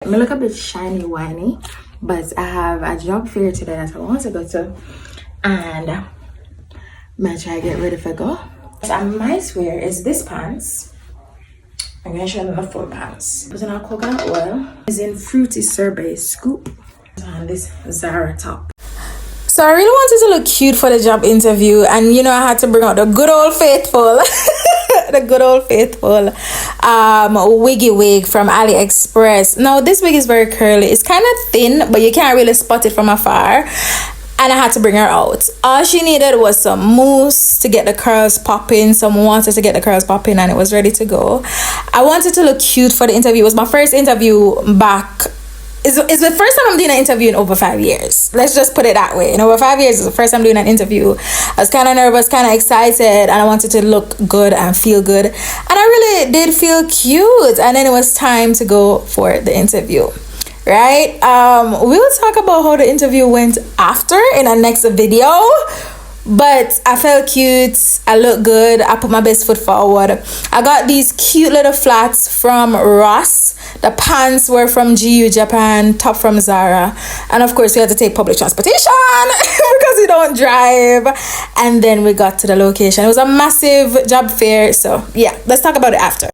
may look a bit shiny whiny, but I have a job fair today that I want to go to, and I'm gonna try to get ready for go. What I might wear is this pants. I'm gonna show them the full pants. Put in our coconut oil. It's in fruity sorbet scoop. And this Zara top. So I really wanted to look cute for the job interview, and you know I had to bring out the good old faithful the good old faithful wiggy wig from AliExpress. Now this wig is very curly. It's kind of thin, but you can't really spot it from afar, and I had to bring her out. All she needed was some mousse to get the curls popping, some water to get the curls popping, and it was ready to go. I wanted to look cute for the interview. It was my first interview back. It's the first time I'm doing an interview in over 5 years. Let's just put it that way. In over 5 years, it's the first time doing an interview. I was kind of nervous, kind of excited, and I wanted to look good and feel good. And I really did feel cute. And then it was time to go for the interview. Right? We'll talk about how the interview went after in our next video. But I felt cute, I looked good, I put my best foot forward. I got these cute little flats from Ross. The pants were from GU Japan, top from Zara. And of course we had to take public transportation because we don't drive. And then we got to the location. It was a massive job fair. So yeah, let's talk about it after.